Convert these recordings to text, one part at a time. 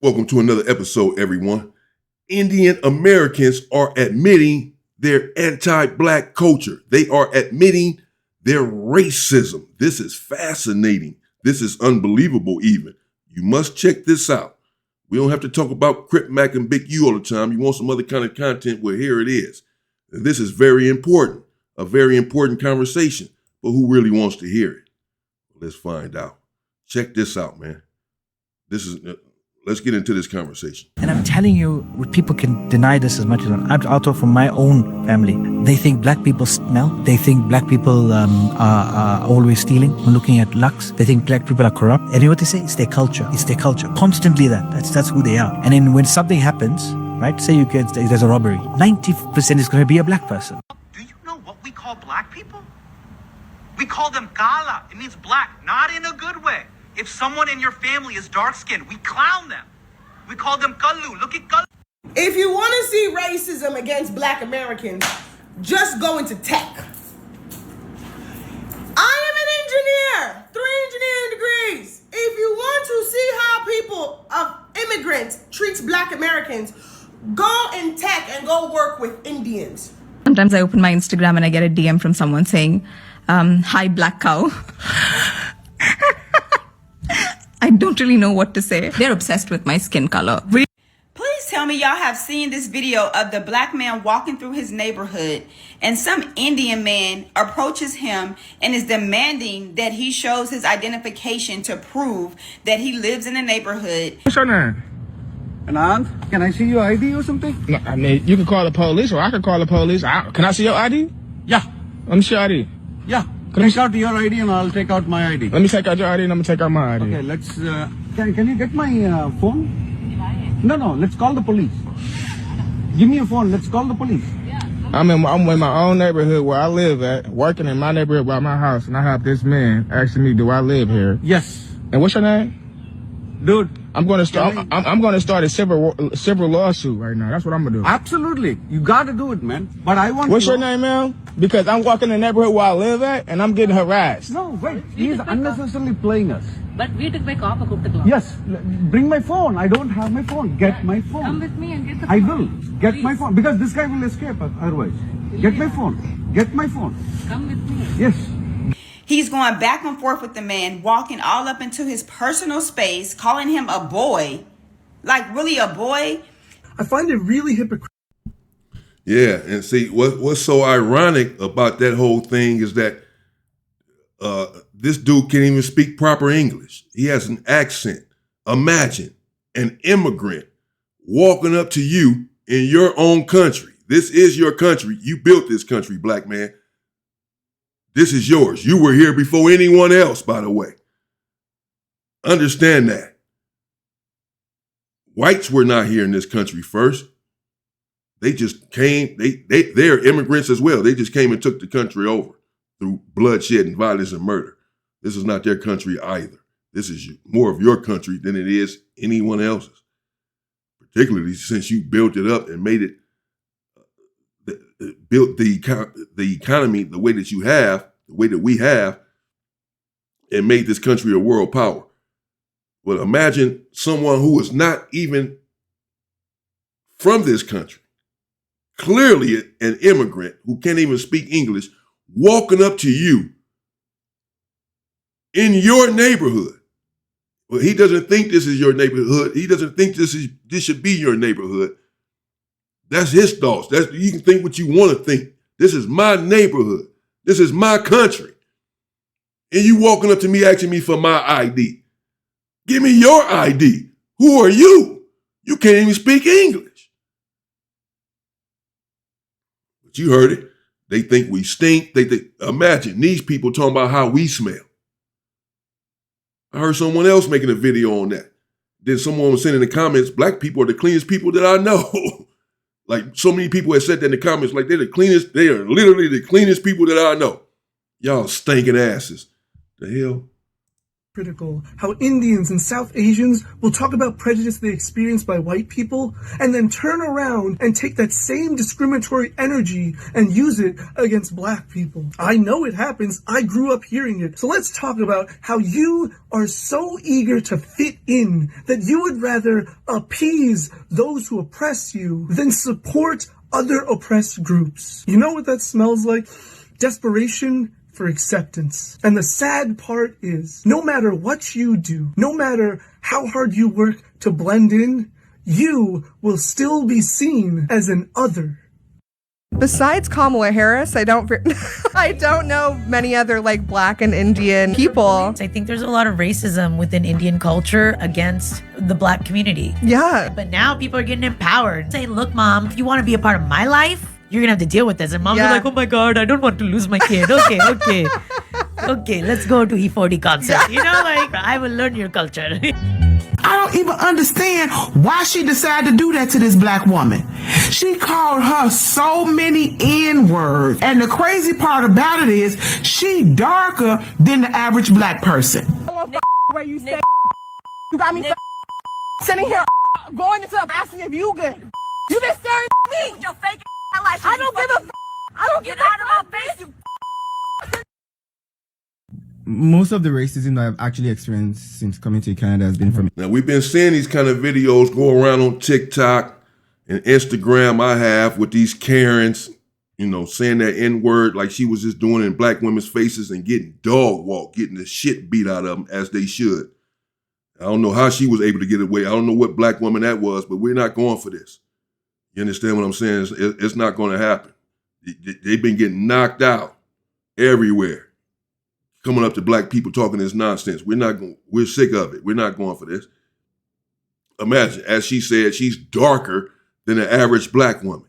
Welcome to another episode, everyone. Indian Americans are admitting their anti-Black culture. They are admitting their racism. This is fascinating. This is unbelievable even. You must check this out. We don't have to talk about Crip Mac and Big U all the time. You want some other kind of content? Well, here it is. And this is very important, a very important conversation. But who really wants to hear it? Let's find out. Check this out, man. Let's get into this conversation. And I'm telling you, people can deny this as much as I'll talk from my own family. They think Black people smell. They think Black people are always stealing. Looking at lux, they think Black people are corrupt. And you know what they say? It's their culture. It's their culture. Constantly that's who they are. And then when something happens, right? Say there's a robbery. 90% is going to be a Black person. Do you know what we call Black people? We call them kala. It means black, not in a good way. If someone in your family is dark-skinned, we clown them. We call them kallu. Look at kallu. If you want to see racism against Black Americans, just go into tech. I am an engineer, 3 engineering degrees. If you want to see how people of immigrants treats Black Americans, go in tech and go work with Indians. Sometimes I open my Instagram and I get a DM from someone saying, hi, Black cow. I don't really know what to say. They're obsessed with my skin color. Please tell me y'all have seen this video of the Black man walking through his neighborhood and some Indian man approaches him and is demanding that he shows his identification to prove that he lives in the neighborhood. What's your name? Anand, can I see your ID or something? No, I mean, you can call the police or I can call the police. Can I see your ID? Yeah. Let me see your ID. Yeah. Take out your ID and I'll take out my ID. Let me take out your ID and I'm going to take out my ID. Okay, let's... Can you get my phone? No, let's call the police. Give me a phone, let's call the police. I'm in my own neighborhood where I live at, working in my neighborhood by my house, and I have this man asking me, do I live here? Yes. And what's your name? Dude. I'm going to start a civil lawsuit right now. That's what I'm going to do. Absolutely. You got to do it, man. But I want What's your name, man? Because I'm walking in the neighborhood where I live at, and I'm getting harassed. No, wait. He's unnecessarily playing us. But வீட்டுக்கு போய் காப்பை கூப்பிட்டுக்கலாம். Yes. Bring my phone. I don't have my phone. Get my phone. Come with me and get the I phone. will. Get my phone. Because this guy will escape otherwise. Get my phone. Get my phone. Come with me. Yes. He's going back and forth with the man, walking all up into his personal space, calling him a boy. Like, really a boy? I find it really hypocritical. Yeah, and see, what's so ironic about that whole thing is that this dude can't even speak proper English. He has an accent. Imagine an immigrant walking up to you in your own country. This is your country. You built this country, Black man. This is yours. You were here before anyone else, by the way. Understand that. Whites were not here in this country first. They just came, they're immigrants as well. They just came and took the country over through bloodshed and violence and murder. This is not their country either. This is more of your country than it is anyone else's. Particularly since you built it up and made it, built the economy the way that you have, the way that we have, and made this country a world power. Well, imagine someone who is not even from this country, clearly an immigrant who can't even speak English, walking up to you in your neighborhood. Well, he doesn't think this is your neighborhood. He doesn't think this should be your neighborhood. That's his thoughts. You can think what you want to think. This is my neighborhood. This is my country. And you walking up to me asking me for my ID. Give me your ID. Who are you? You can't even speak English. But you heard it. They think we stink. Imagine these people talking about how we smell. I heard someone else making a video on that. Then someone was saying in the comments, Black people are the cleanest people that I know. Like so many people have said that in the comments, like they're the cleanest, they are literally the cleanest people that I know. Y'all stinking asses. The hell? critical how Indians and South Asians will talk about prejudice they experience by white people and then turn around and take that same discriminatory energy and use it against black people. I know it happens. I grew up hearing it. So let's talk about how you are so eager to fit in that you would rather appease those who oppress you than support other oppressed groups. You know what that smells like? Desperation for acceptance. And the sad part is, no matter what you do, no matter how hard you work to blend in, you will still be seen as an other. Besides Kamala Harris, I don't know many other like black and Indian people. I think there's a lot of racism within Indian culture against the black community. Yeah. But now people are getting empowered. Say, look, mom, if you want to be a part of my life, you're going to have to deal with this. And mom's like, oh my God, I don't want to lose my kid. Okay. Okay, let's go to E40 concert. You know, like, I will learn your culture. I don't even understand why she decided to do that to this black woman. She called her so many N-words. And the crazy part about it is she darker than the average black person. Where you say you got me sitting here going into asking if you good. You been staring at me with your fake life. I don't give a I don't get out of my face, you. Most of the racism that I've actually experienced since coming to Canada has been from... Now, we've been seeing these kind of videos go around on TikTok and Instagram, I have, with these Karens, you know, saying that N-word like she was just doing it in black women's faces and getting dog walked, getting the shit beat out of them as they should. I don't know how she was able to get away. I don't know what black woman that was, but we're not going for this. You understand what I'm saying? It's not going to happen. They've been getting knocked out everywhere. Coming up to black people talking this nonsense. We're sick of it. We're not going for this. Imagine, as she said, she's darker than the average black woman.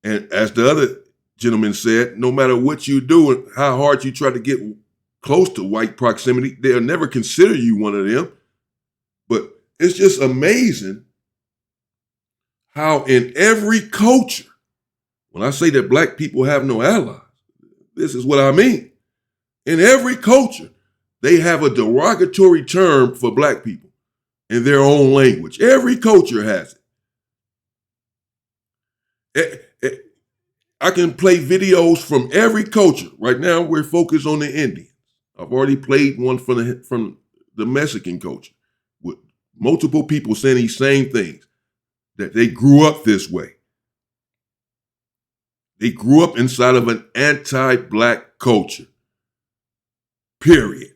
And as the other gentleman said, no matter what you do and how hard you try to get close to white proximity, they'll never consider you one of them. But it's just amazing how in every culture, when I say that black people have no allies, this is what I mean. In every culture, they have a derogatory term for black people in their own language. Every culture has it. I can play videos from every culture. Right now, we're focused on the Indians. I've already played one from the Mexican culture with multiple people saying these same things, that they grew up this way. They grew up inside of an anti-black culture. Period.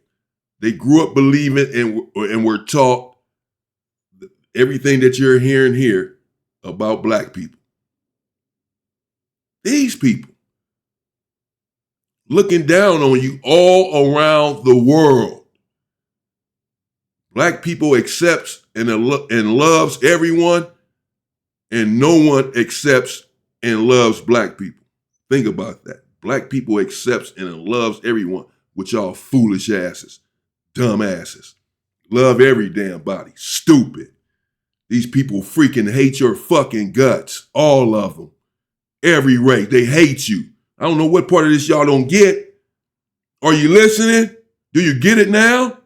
They grew up believing and were taught everything that you're hearing here about black people. These people looking down on you all around the world. Black people accepts and loves everyone, and no one accepts and loves black people. Think about that. Black people accepts and loves everyone. With y'all foolish asses, dumb asses. Love every damn body. Stupid. These people freaking hate your fucking guts. All of them. Every race. They hate you. I don't know what part of this y'all don't get. Are you listening? Do you get it now?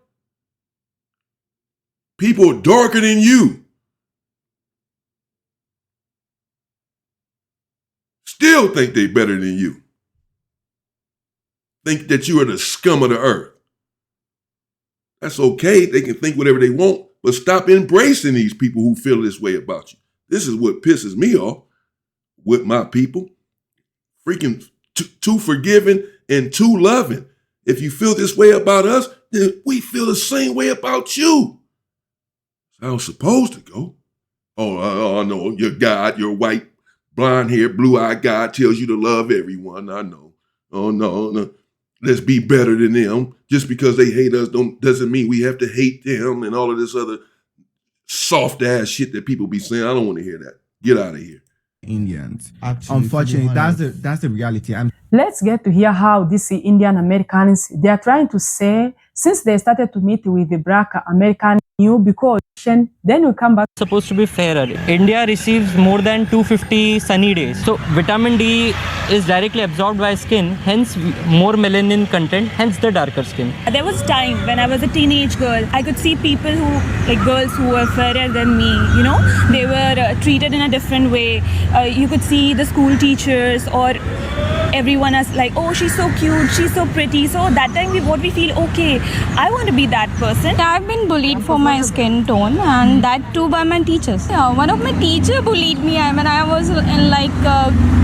People darker than you still think they better than you. Think that you are the scum of the earth. That's okay. They can think whatever they want, but stop embracing these people who feel this way about you. This is what pisses me off with my people. Freaking too forgiving and too loving. If you feel this way about us, then we feel the same way about you. That's how it's supposed to go. Oh, no, your God, your white, blonde-haired, blue-eyed God tells you to love everyone. I know. Oh, no. Let's be better than them. Just because they hate us doesn't mean we have to hate them and all of this other soft ass shit that people be saying. I don't want to hear that. Get out of here. Indians. Unfortunately, that's the reality. Let's get to hear how these Indian Americans, they are trying to say, since they started to meet with the black American new because then we come back. Supposed to be fairer. India receives more than 250 sunny days. So vitamin D is directly absorbed by skin, hence more melanin content, hence the darker skin. There was a time when I was a teenage girl, I could see people girls who were fairer than me, they were treated in a different way. You could see the school teachers or everyone is like, oh, she's so cute, she's so pretty. So that time we feel, okay, I want to be that person. I've been bullied for my skin tone, and that too by my teachers. One of my teacher bullied me. I mean, I was in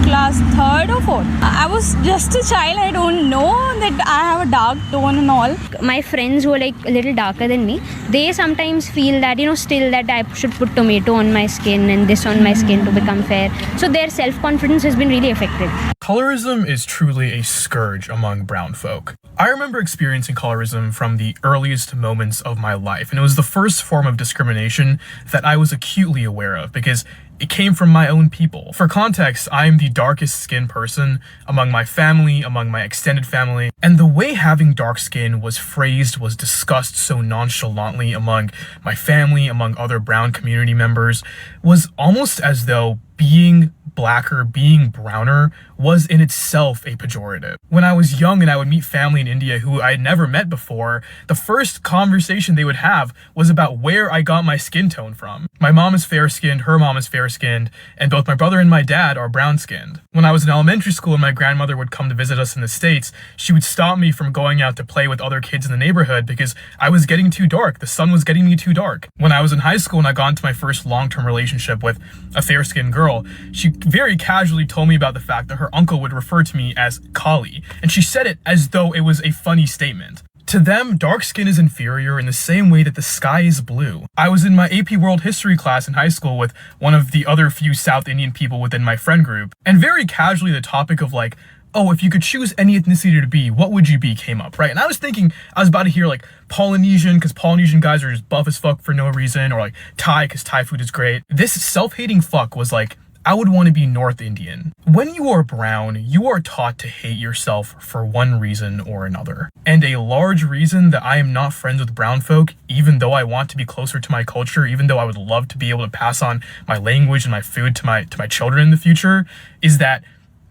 class 3rd or 4th. I was just a child. I don't know that I have a dark tone and all. My friends who are like a little darker than me, they sometimes feel that, still that I should put tomato on my skin and this on my skin to become fair. So their self-confidence has been really affected. Colorism is truly a scourge among brown folk. I remember experiencing colorism from the earliest moments of my life, and it was the first form of discrimination that I was acutely aware of because it came from my own people. For context, I am the darkest skinned person among my family, among my extended family, and the way having dark skin was phrased was discussed so nonchalantly among my family, among other brown community members, was almost as though being blacker, being browner, was in itself a pejorative. When I was young and I would meet family in India who I had never met before, the first conversation they would have was about where I got my skin tone from. My mom is fair-skinned, her mom is fair-skinned, and both my brother and my dad are brown-skinned. When I was in elementary school and my grandmother would come to visit us in the States, she would stop me from going out to play with other kids in the neighborhood because I was getting too dark. The sun was getting me too dark. When I was in high school and I got into my first long-term relationship with a fair-skinned girl, she very casually told me about the fact that her uncle would refer to me as Kali, and she said it as though it was a funny statement. To them, dark skin is inferior in the same way that the sky is blue. I was in my AP World History class in high school with one of the other few South Indian people within my friend group, and very casually the topic of like, oh, if you could choose any ethnicity to be, what would you be came up, right? And I was thinking, I was about to hear like Polynesian, because Polynesian guys are just buff as fuck for no reason, or like Thai, because Thai food is great. This self-hating fuck was like, I would want to be North Indian. When you are brown, you are taught to hate yourself for one reason or another. And a large reason that I am not friends with brown folk, even though I want to be closer to my culture, even though I would love to be able to pass on my language and my food to my children in the future, is that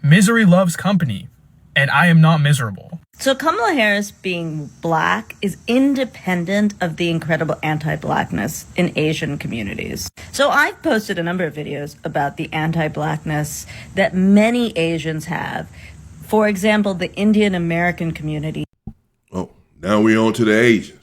misery loves company, and I am not miserable. So Kamala Harris being black is independent of the incredible anti-blackness in Asian communities. So I've posted a number of videos about the anti-blackness that many Asians have. For example, the Indian American community. Oh, now we're on to the Asians.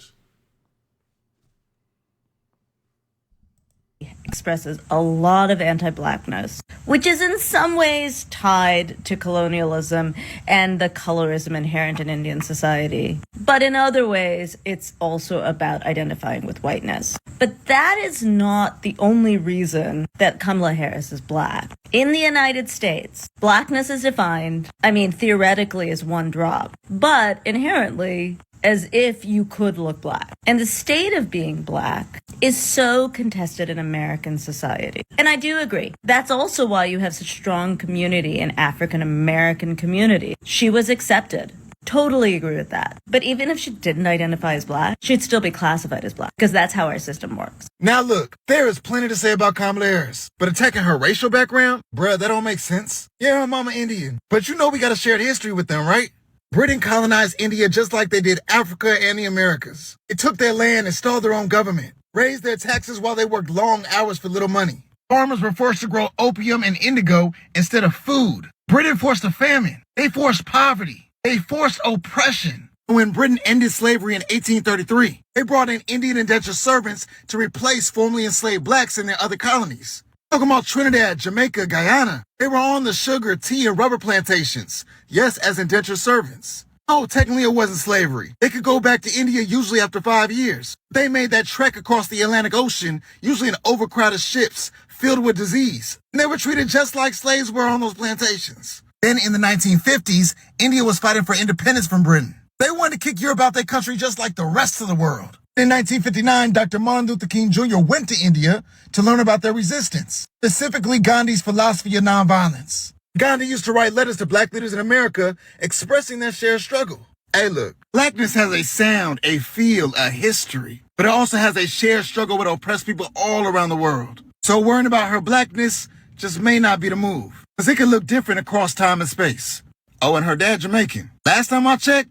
Expresses a lot of anti-blackness, which is in some ways tied to colonialism and the colorism inherent in Indian society. But in other ways, it's also about identifying with whiteness. But that is not the only reason that Kamala Harris is black. In the United States, blackness is defined, theoretically as one drop, but inherently as if you could look black. And the state of being black is so contested in American society. And I do agree. That's also why you have such strong community in African American community. She was accepted. Totally agree with that. But even if she didn't identify as black, she'd still be classified as black, because that's how our system works. Now look, there is plenty to say about Kamala Harris, but attacking her racial background, bruh, that don't make sense. Yeah, her mama Indian, but we got a shared history with them, right? Britain colonized India just like they did Africa and the Americas. It took their land, installed their own government, raised their taxes while they worked long hours for little money. Farmers were forced to grow opium and indigo instead of food. Britain forced a famine. They forced poverty. They forced oppression. When Britain ended slavery in 1833, they brought in Indian indentured servants to replace formerly enslaved blacks in their other colonies. Talking about Trinidad, Jamaica, Guyana. They were on the sugar, tea, and rubber plantations. Yes, as indentured servants. Oh, technically it wasn't slavery. They could go back to India usually after 5 years. They made that trek across the Atlantic Ocean, usually in overcrowded ships filled with disease. And they were treated just like slaves were on those plantations. Then in the 1950s, India was fighting for independence from Britain. They wanted to kick Europe out their country just like the rest of the world. In 1959, Dr. Martin Luther King Jr. went to India to learn about their resistance, specifically Gandhi's philosophy of nonviolence. Gandhi used to write letters to black leaders in America expressing their shared struggle. Hey, look, blackness has a sound, a feel, a history, but it also has a shared struggle with oppressed people all around the world. So worrying about her blackness just may not be the move, because it can look different across time and space. Oh, and her dad Jamaican. Last time I checked,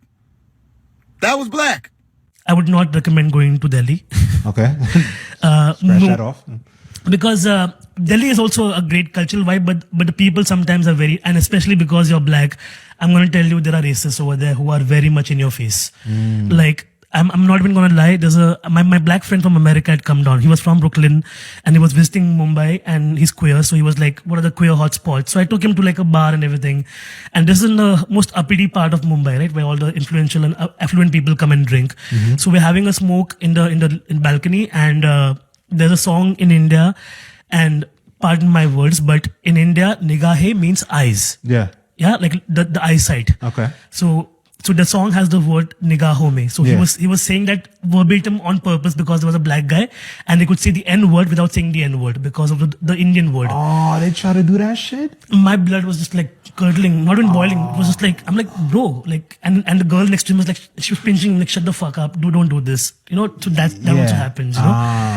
that was black. I would not recommend going to Delhi. Okay. Scratch that off. Because Delhi is also a great cultural vibe, but the people sometimes are very, and especially because you're black, I'm going to tell you there are racists over there who are very much in your face. Like, I'm not even going to lie. There's my black friend from America had come down. He was from Brooklyn and he was visiting Mumbai and he's queer. So he was like, what are the queer hotspots? So I took him to like a bar and everything. And this is in the most uppity part of Mumbai, right? Where all the influential and affluent people come and drink. So we're having a smoke in the balcony and there's a song in India and pardon my words, but in India, nigahe means eyes. Yeah. Yeah, like the eyesight. Okay. So the song has the word nigaho mein. So he was saying that verbatim on purpose because there was a black guy and they could say the N word without saying the N word because of the Indian word. Oh, they try to do that shit? My blood was just like curdling, not even boiling. It was just like, I'm like, bro, like, and the girl next to him was like, she was pinching him like, shut the fuck up, don't do this. You know, so that also happens, you know.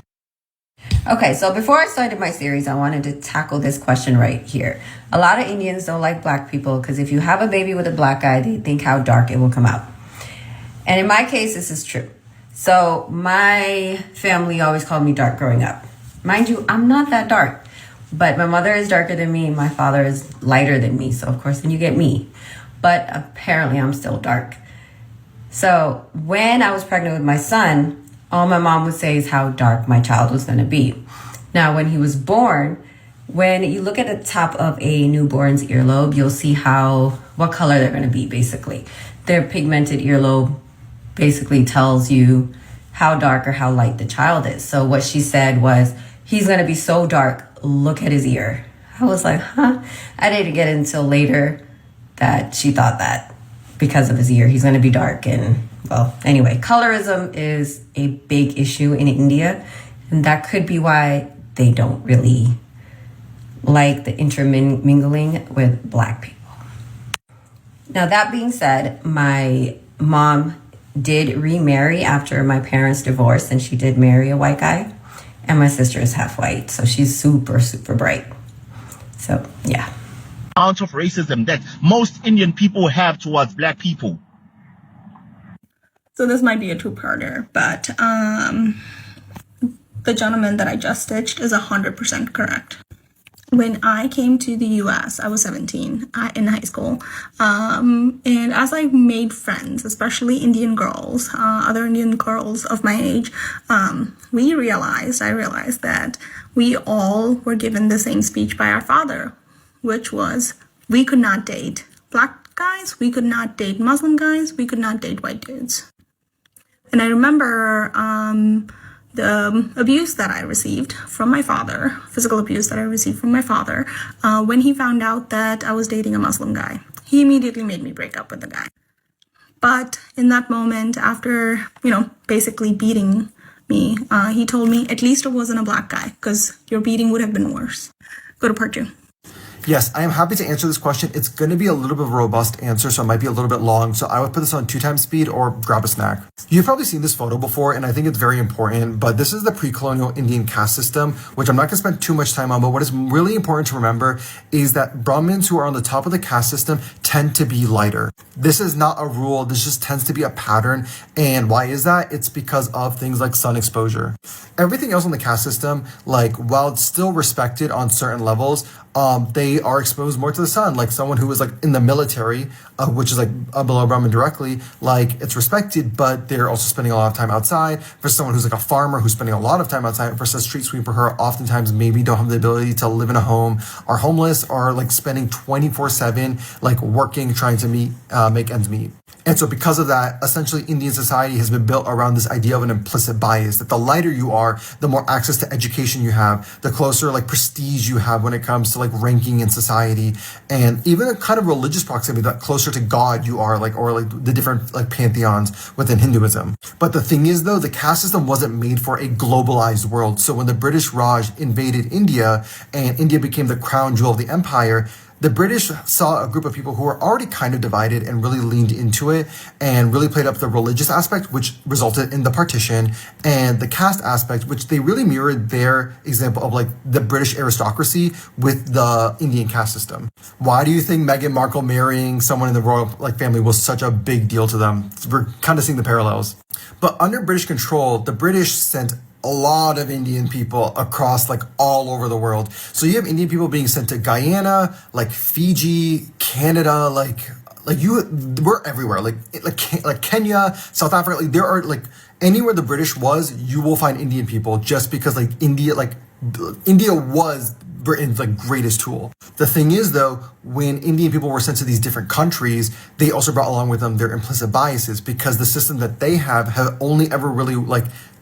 Okay, so before I started my series, I wanted to tackle this question right here. A lot of Indians don't like black people because if you have a baby with a black guy, they think how dark it will come out. And in my case, this is true. So my family always called me dark growing up. Mind you, I'm not that dark, but my mother is darker than me and my father is lighter than me. So of course, then you get me. But apparently I'm still dark. So when I was pregnant with my son, all my mom would say is how dark my child was going to be. Now, when he was born, when you look at the top of a newborn's earlobe, you'll see what color they're going to be, basically. Their pigmented earlobe basically tells you how dark or how light the child is. So what she said was, he's going to be so dark, look at his ear. I was like, huh? I didn't get it until later that she thought that because of his ear, he's going to be dark. And well, anyway, colorism is a big issue in India, and that could be why they don't really like the intermingling with black people. Now, that being said, my mom did remarry after my parents divorced, and she did marry a white guy, and my sister is half white, so she's super, super bright. So, yeah. Amount of racism that most Indian people have towards black people. So this might be a two-parter, but the gentleman that I just stitched is 100% correct. When I came to the US, I was 17 in high school. And as I made friends, especially Indian girls, other Indian girls of my age, I realized that we all were given the same speech by our father, which was, we could not date black guys, we could not date Muslim guys, we could not date white dudes. And I remember the abuse that I received from my father, physical abuse that I received from my father, when he found out that I was dating a Muslim guy. He immediately made me break up with the guy. But in that moment, after, basically beating me, he told me, at least it wasn't a black guy, because your beating would have been worse. Go to part 2. Yes, I am happy to answer this question. It's going to be a little bit of a robust answer, so it might be a little bit long. So I would put this on 2 times speed or grab a snack. You've probably seen this photo before, and I think it's very important, but this is the pre-colonial Indian caste system, which I'm not going to spend too much time on, but what is really important to remember is that Brahmins who are on the top of the caste system tend to be lighter. This is not a rule. This just tends to be a pattern. And why is that? It's because of things like sun exposure. Everything else on the caste system, like while it's still respected on certain levels, they are exposed more to the sun. Like someone who is like in the military, which is like below Brahmin directly, like it's respected, but they're also spending a lot of time outside. For someone who's like a farmer who's spending a lot of time outside, versus a street sweeper who oftentimes maybe don't have the ability to live in a home, are homeless, or like spending 24/7 like working, trying to make ends meet. And so because of that, essentially Indian society has been built around this idea of an implicit bias, that the lighter you are, the more access to education you have, the closer like prestige you have when it comes to like ranking in society, and even a kind of religious proximity, that closer to God you are, like, or like the different like pantheons within Hinduism. But the thing is though, the caste system wasn't made for a globalized world. So when the British Raj invaded India and India became the crown jewel of the empire, The British saw a group of people who were already kind of divided and really leaned into it and really played up the religious aspect, which resulted in the partition, and the caste aspect, which they really mirrored their example of like the British aristocracy with the Indian caste system. Why do you think Meghan Markle marrying someone in the royal family was such a big deal to them? We're kind of seeing the parallels. But under British control, the British sent a lot of Indian people across like all over the world. So you have Indian people being sent to Guyana, like Fiji, Canada, we're everywhere. Like Kenya, South Africa. Like there are like anywhere the British was, you will find Indian people just because India was Britain's greatest tool. The thing is though, when Indian people were sent to these different countries, they also brought along with them their implicit biases because the system that they have only ever really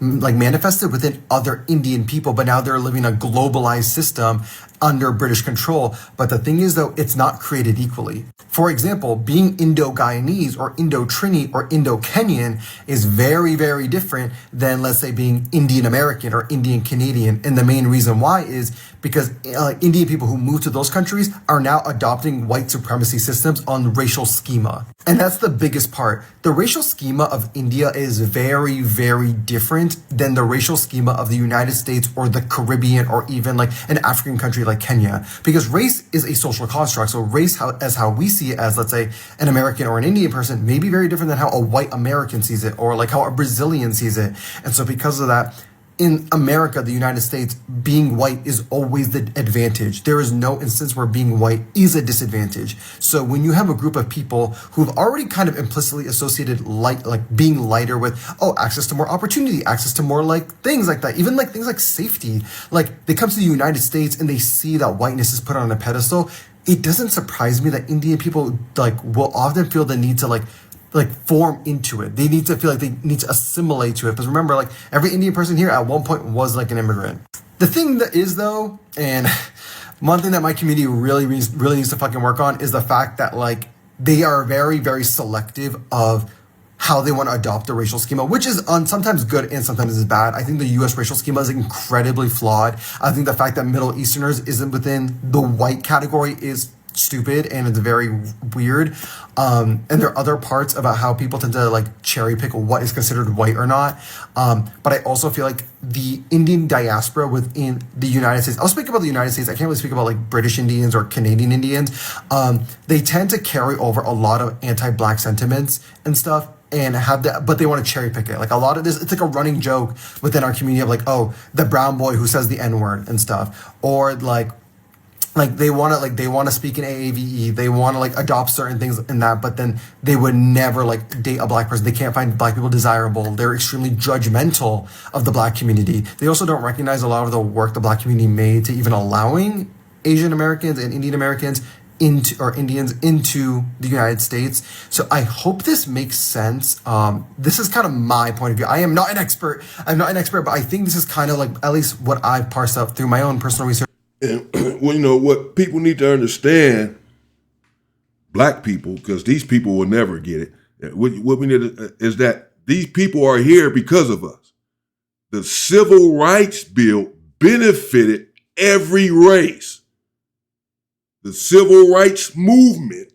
manifested within other Indian people, but now they're living a globalized system under British control. But the thing is though, it's not created equally. For example, being Indo-Guyanese or Indo-Trini or Indo-Kenyan is very, very different than, let's say, being Indian-American or Indian-Canadian. And the main reason why is because Indian people who move to those countries are now adopting white supremacy systems on racial schema. And that's the biggest part. The racial schema of India is very, very different than the racial schema of the United States or the Caribbean or even like an African country like Kenya. Because race is a social construct. So race as how we see it as, let's say, an American or an Indian person may be very different than how a white American sees it or like how a Brazilian sees it. And so because of that, in America, the United States, being white is always the advantage. There is no instance where being white is a disadvantage. So when you have a group of people who've already kind of implicitly associated being lighter with, access to more opportunity, access to more things like that, even things like safety, they come to the United States and they see that whiteness is put on a pedestal. It doesn't surprise me that Indian people will often feel the need to form into it. They need to feel like they need to assimilate to it. Because remember, every Indian person here at one point was an immigrant. The thing that is though, and one thing that my community really needs to fucking work on is the fact that they are very, very selective of how they want to adopt the racial schema, which is sometimes good and sometimes is bad. I think the U.S. racial schema is incredibly flawed. I think the fact that Middle Easterners isn't within the white category is stupid and it's very weird. And there are other parts about how people tend to cherry pick what is considered white or not. But I also feel like the Indian diaspora within the United States, I'll speak about the United States, I can't really speak about British Indians or Canadian Indians. They tend to carry over a lot of anti-black sentiments and stuff and have that, but they want to cherry pick it. A lot of this, it's a running joke within our community of the brown boy who says the N-word and stuff. Or they want to speak in AAVE. They want to adopt certain things in that, but then they would never date a black person. They can't find black people desirable. They're extremely judgmental of the black community. They also don't recognize a lot of the work the black community made to even allowing Asian Americans and Indian Americans Indians into the United States. So I hope this makes sense. This is kind of my point of view. I'm not an expert, but I think this is kind of at least what I've parsed out through my own personal research. And what people need to understand, black people, because these people will never get it. What we need is that these people are here because of us. The Civil Rights Bill benefited every race. The Civil Rights Movement,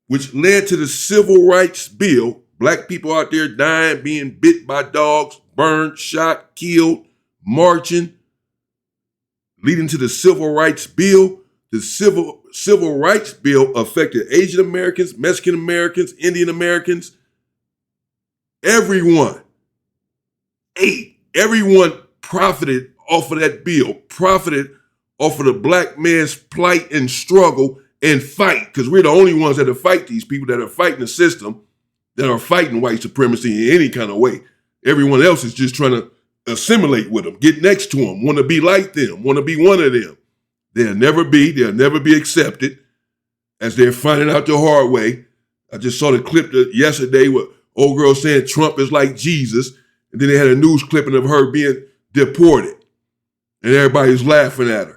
which led to the Civil Rights Bill, black people out there dying, being bit by dogs, burned, shot, killed, marching, leading to the Civil Rights Bill. The Civil Rights Bill affected Asian Americans, Mexican Americans, Indian Americans, everyone. Everyone profited off of that bill, profited off of the black man's plight and struggle and fight, because we're the only ones that are fight these people, that are fighting the system, that are fighting white supremacy in any kind of way. Everyone else is just trying to assimilate with them, get next to them, want to be like them, want to be one of them. They'll never be accepted, as they're finding out the hard way. I just saw the clip yesterday with old girl saying Trump is like Jesus, and then they had a news clipping of her being deported, and everybody's laughing at her.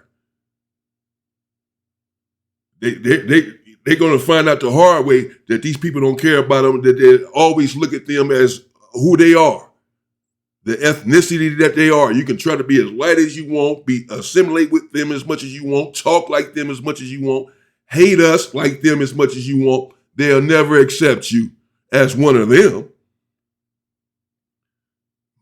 They're going to find out the hard way that these people don't care about them, that they always look at them as who they are, the ethnicity that they are. You can try to be as light as you want, assimilate with them as much as you want, talk like them as much as you want, hate us like them as much as you want. They'll never accept you as one of them.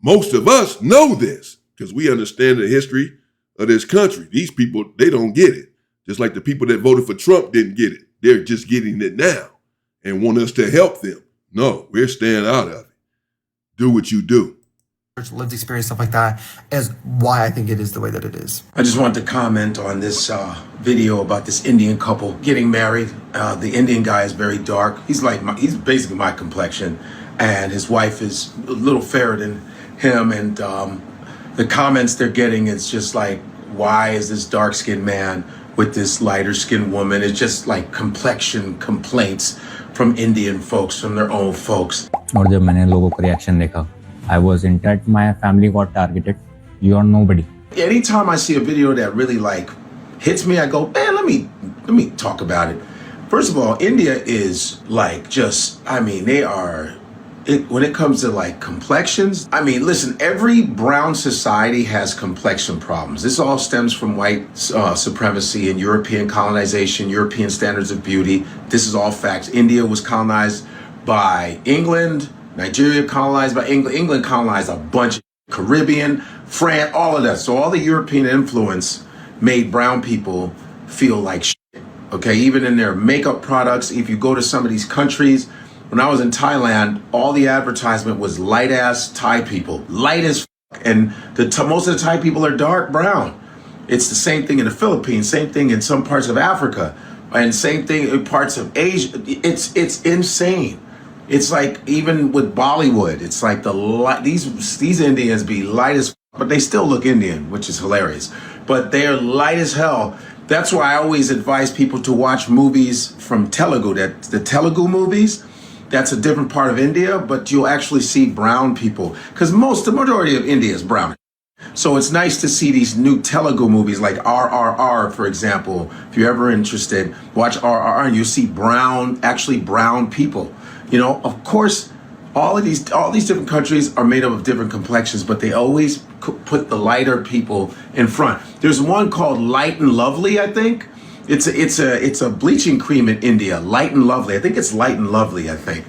Most of us know this because we understand the history of this country. These people, they don't get it. Just like the people that voted for Trump didn't get it. They're just getting it now and want us to help them. No, we're staying out of it. Do what you do. Lived experience, stuff like that, is why I think it is the way that it is. I just wanted to comment on this video about this Indian couple getting married. The Indian guy is very dark. He's basically my complexion, and his wife is a little fairer than him. And the comments they're getting, it's just like, why is this dark-skinned man with this lighter-skinned woman? It's just like complexion complaints from Indian folks, from their own folks. और जब मैंने लोगों को reaction देखा, I was in touch. My family got targeted. You are nobody. Anytime I see a video that really hits me, I go, man, let me talk about it. First of all, India is they are. When it comes to complexions, listen, every brown society has complexion problems. This all stems from white supremacy and European colonization, European standards of beauty. This is all facts. India was colonized by England. Nigeria colonized by England. England colonized a bunch of Caribbean, France, all of that. So all the European influence made brown people feel like shit. Okay, even in their makeup products, if you go to some of these countries, when I was in Thailand, all the advertisement was light-ass Thai people. Light as fuck. And most of the Thai people are dark brown. It's the same thing in the Philippines, same thing in some parts of Africa, and same thing in parts of Asia. It's insane. It's like even with Bollywood, it's like these Indians be light as fuck, but they still look Indian, which is hilarious. But they are light as hell. That's why I always advise people to watch movies from Telugu, the Telugu movies. That's a different part of India, but you'll actually see brown people because the majority of India is brown. So it's nice to see these new Telugu movies like RRR, for example. If you're ever interested, watch RRR and you'll see brown people. You know, of course, all these different countries are made up of different complexions, but they always put the lighter people in front. There's one called Light and Lovely, I think. It's a bleaching cream in India, Light and Lovely. I think it's Light and Lovely, I think.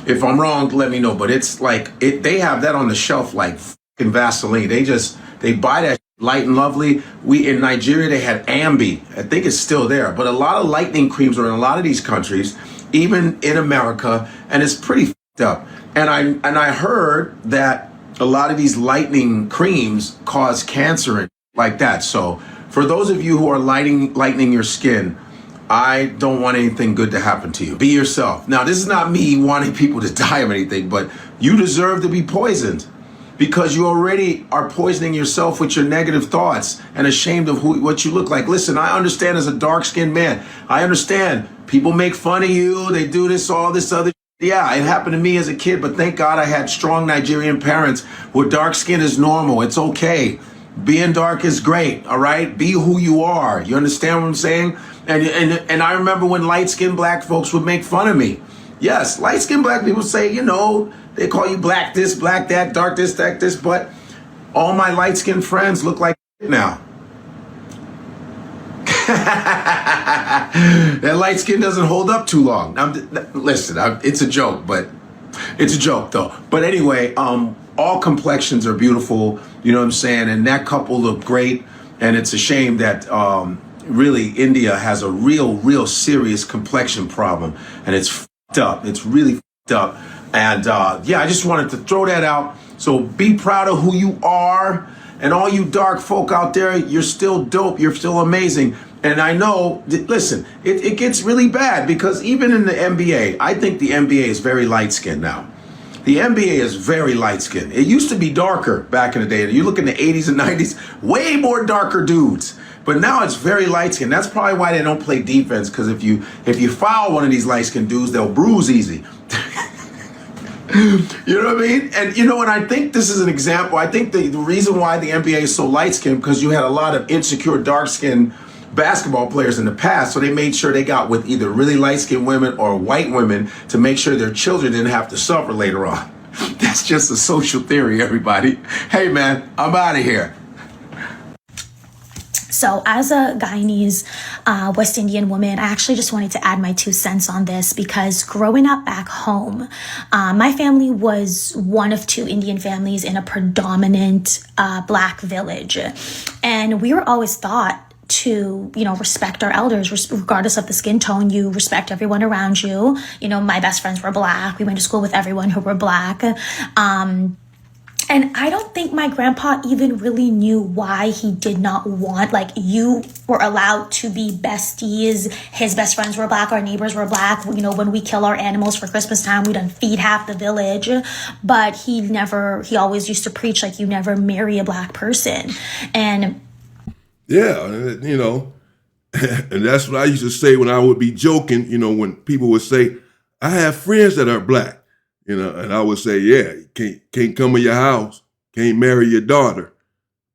If I'm wrong, let me know. But it's they have that on the shelf like fucking Vaseline. They buy that Light and Lovely. In Nigeria, they had Ambi. I think it's still there. But a lot of lightening creams are in a lot of these countries, even in America, and it's pretty fucked up. And I heard that a lot of these lightening creams cause cancer and like that. So for those of you who are lightening your skin, I don't want anything good to happen to you. Be yourself. Now, this is not me wanting people to die of anything, but you deserve to be poisoned because you already are poisoning yourself with your negative thoughts and ashamed of what you look like. Listen, I understand as a dark-skinned man. I understand people make fun of you. They do all this other. Yeah, it happened to me as a kid, but thank God I had strong Nigerian parents where dark skin is normal. It's okay. Being dark is great, all right? Be who you are. You understand what I'm saying? And I remember when light-skinned black folks would make fun of me. Yes, light-skinned black people say, they call you black this, black that, dark this, dark this, but all my light-skinned friends look like now. That light skin doesn't hold up too long. It's a joke, but it's a joke though. But anyway, all complexions are beautiful. You know what I'm saying? And that couple looked great. And it's a shame that really India has a real serious complexion problem, and it's fucked up. It's really fucked up. And I just wanted to throw that out. So be proud of who you are. And all you dark folk out there, you're still dope. You're still amazing. And I know, listen, it gets really bad because even in the NBA, I think the NBA is very light-skinned now. The NBA is very light-skinned. It used to be darker back in the day. You look in the 80s and 90s, way more darker dudes. But now it's very light-skinned. That's probably why they don't play defense, because if you foul one of these light-skinned dudes, they'll bruise easy. You know what I mean? And and I think this is an example. I think the reason why the NBA is so light-skinned because you had a lot of insecure dark-skinned basketball players in the past, so they made sure they got with either really light-skinned women or white women to make sure their children didn't have to suffer later on. That's just a social theory, everybody. Hey, man, I'm out of here. So, as a Guyanese West Indian woman, I actually just wanted to add my 2 cents on this because growing up back home, my family was one of 2 Indian families in a predominant Black village. And we were always taught to, respect our elders, regardless of the skin tone. You respect everyone around you. My best friends were Black. We went to school with everyone who were Black. And I don't think my grandpa even really knew why he did not want, you were allowed to be besties. His best friends were Black. Our neighbors were Black. When we kill our animals for Christmas time, we don't feed half the village. But he always used to preach, you never marry a Black person. And yeah, and that's what I used to say when I would be joking, when people would say, I have friends that are Black. And I would say, yeah, can't come to your house, can't marry your daughter,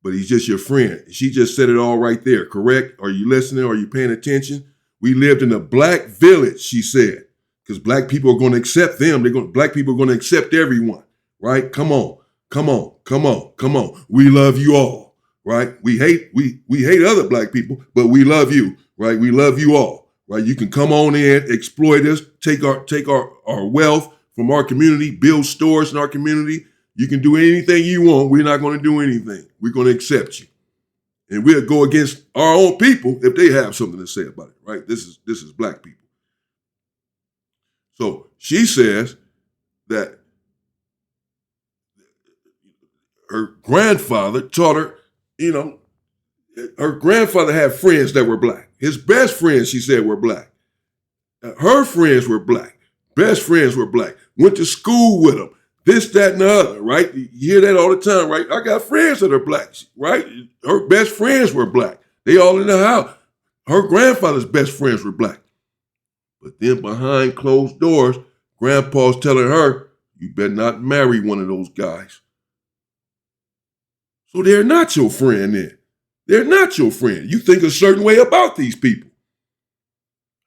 but he's just your friend. She just said it all right there, correct? Are you listening? Are you paying attention? We lived in a Black village, she said, because Black people are going to accept them. Black people are going to accept everyone, right? Come on. We love you all, right? We hate other Black people, but we love you, right? We love you all, right? You can come on in, exploit us, take our wealth from our community, build stores in our community. You can do anything you want. We're not going to do anything. We're going to accept you. And we'll go against our own people if they have something to say about it, right? This is Black people. So she says that her grandfather taught her, her grandfather had friends that were Black. His best friends, she said, were Black. Her friends were Black. Best friends were Black. Went to school with them. This, that, and the other, right? You hear that all the time, right? I got friends that are Black, right? Her best friends were Black. They all in the house. Her grandfather's best friends were Black. But then behind closed doors, Grandpa's telling her, you better not marry one of those guys. So they're not your friend then. They're not your friend. You think a certain way about these people.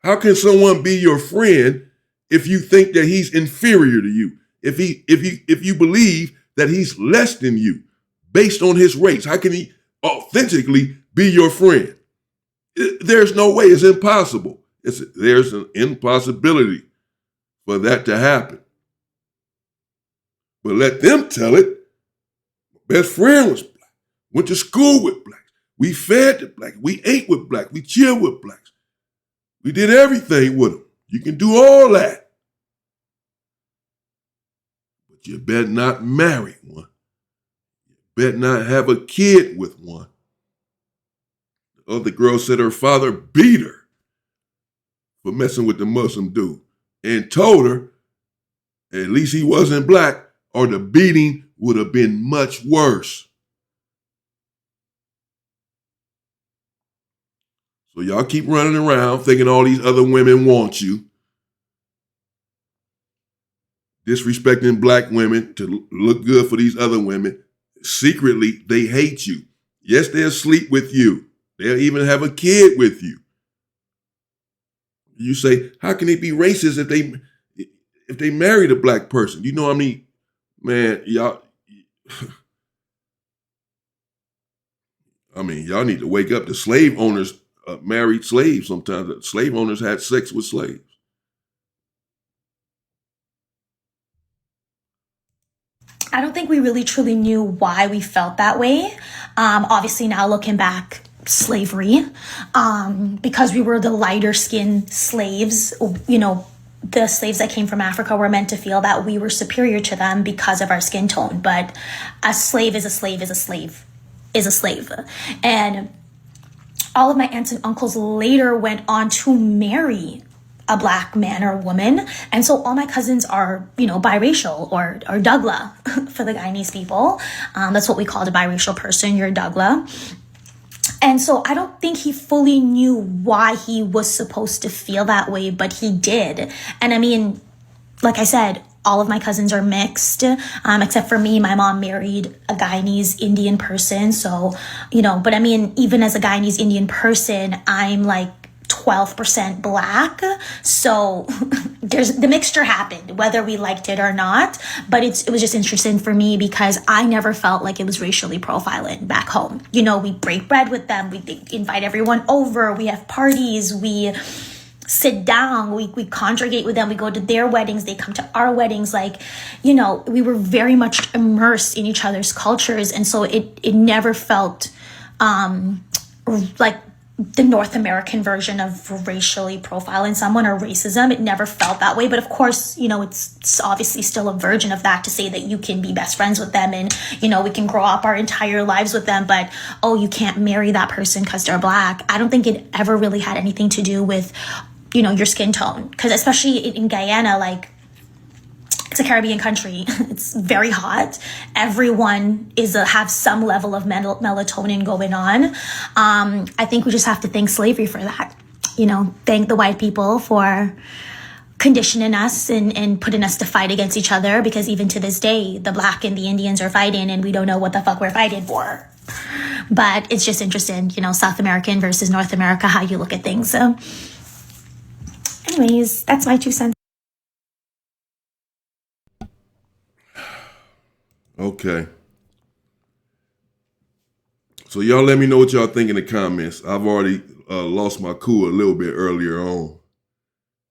How can someone be your friend if you think that he's inferior to you? If you believe that he's less than you based on his race, how can he authentically be your friend? There's no way. It's impossible. There's an impossibility for that to happen. But let them tell it. My best friend was Black. Went to school with Blacks. We fed the Blacks. We ate with Blacks. We chilled with Blacks. We did everything with them. You can do all that. But you better not marry one. You better not have a kid with one. The other girl said her father beat her for messing with the Muslim dude and told her at least he wasn't Black or the beating would have been much worse. So y'all keep running around thinking all these other women want you. Disrespecting Black women to look good for these other women. Secretly, they hate you. Yes, they'll sleep with you. They'll even have a kid with you. You say, how can they be racist if they married a Black person? You know what I mean? Man, y'all need to wake up. The slave owners married slaves sometimes. The slave owners had sex with slaves. I don't think we really truly knew why we felt that way. Obviously now looking back, slavery, because we were the lighter skinned slaves, the slaves that came from Africa were meant to feel that we were superior to them because of our skin tone. But a slave is a slave is a slave is a slave. And all of my aunts and uncles later went on to marry a Black man or woman. And so all my cousins are, biracial or Dougla for the Guyanese people. That's what we called a biracial person. You're a Dougla. And so I don't think he fully knew why he was supposed to feel that way, but he did. And I mean, like I said, all of my cousins are mixed, except for me. My mom married a Guyanese Indian person. So, but I mean, even as a Guyanese Indian person, I'm like 12% black. So the mixture happened, whether we liked it or not. But it was just interesting for me because I never felt like it was racially profiling back home. You know, we break bread with them. We invite everyone over. We have parties. We sit down, we congregate with them, we go to their weddings, they come to our weddings. Like, you know, we were very much immersed in each other's cultures. And so it never felt like the North American version of racially profiling someone or racism. It never felt that way. But of course, you know, it's obviously still a version of that to say that you can be best friends with them and, you know, we can grow up our entire lives with them. But, oh, you can't marry that person because they're black. I don't think it ever really had anything to do with, you know, your skin tone. Because especially in Guyana, like, it's a Caribbean country. It's very hot. Everyone have some level of melatonin going on. I think we just have to thank slavery for that. You know, thank the white people for conditioning us and putting us to fight against each other, because even to this day, the black and the Indians are fighting and we don't know what the fuck we're fighting for. But it's just interesting, you know, South American versus North America, how you look at things. So anyways, that's my 2 cents. Okay. So y'all let me know what y'all think in the comments. I've already lost my cool a little bit earlier on.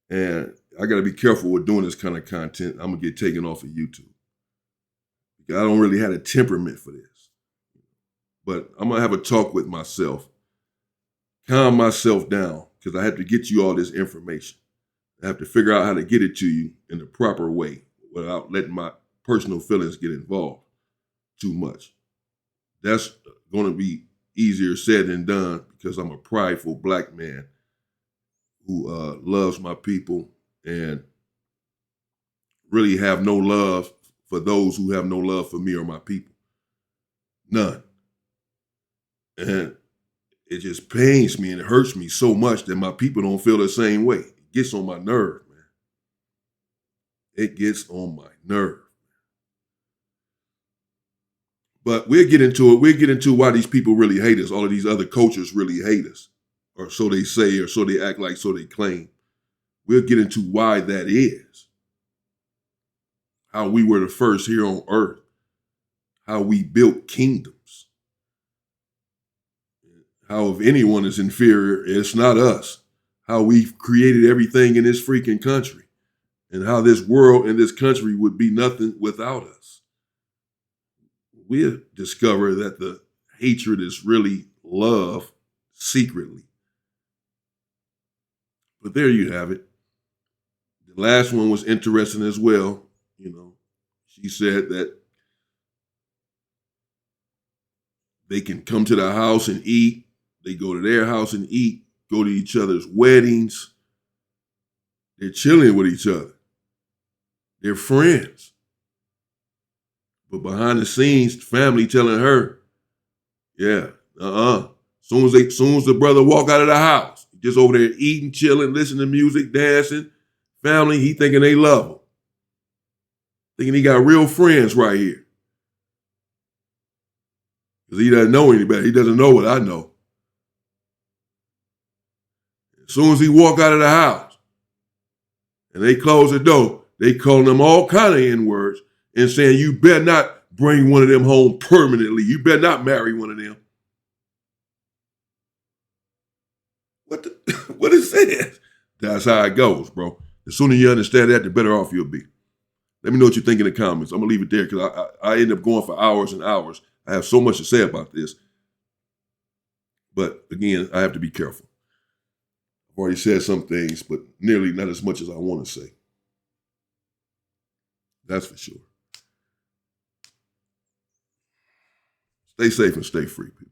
And I got to be careful with doing this kind of content. I'm going to get taken off of YouTube. I don't really have a temperament for this. But I'm going to have a talk with myself. Calm myself down, because I have to get you all this information. I have to figure out how to get it to you in the proper way without letting my personal feelings get involved too much. That's going to be easier said than done because I'm a prideful black man who loves my people and really have no love for those who have no love for me or my people. None. And it just pains me and it hurts me so much that my people don't feel the same way. It gets on my nerve, man. It gets on my nerve. But we'll get into it. We'll get into why these people really hate us. All of these other cultures really hate us. Or so they say, or so they act like, so they claim. We'll get into why that is. How we were the first here on earth. How we built kingdoms. How if anyone is inferior, it's not us. How we've created everything in this freaking country. And how this world and this country would be nothing without us. We'll discover that the hatred is really love secretly. But there you have it. The last one was interesting as well. You know, she said that they can come to the house and eat. They go to their house and eat, go to each other's weddings. They're chilling with each other. They're friends. But behind the scenes, the family telling her, yeah, Soon as the brother walk out of the house, just over there eating, chilling, listening to music, dancing, family, he thinking they love him. Thinking he got real friends right here. Because he doesn't know any better. He doesn't know what I know. As soon as he walk out of the house and they close the door, they calling him all kind of N-words and saying, you better not bring one of them home permanently. You better not marry one of them. What is that? That's how it goes, bro. The sooner you understand that, the better off you'll be. Let me know what you think in the comments. I'm going to leave it there because I end up going for hours and hours. I have so much to say about this. But again, I have to be careful. I've already said some things, but nearly not as much as I want to say. That's for sure. Stay safe and stay free, people.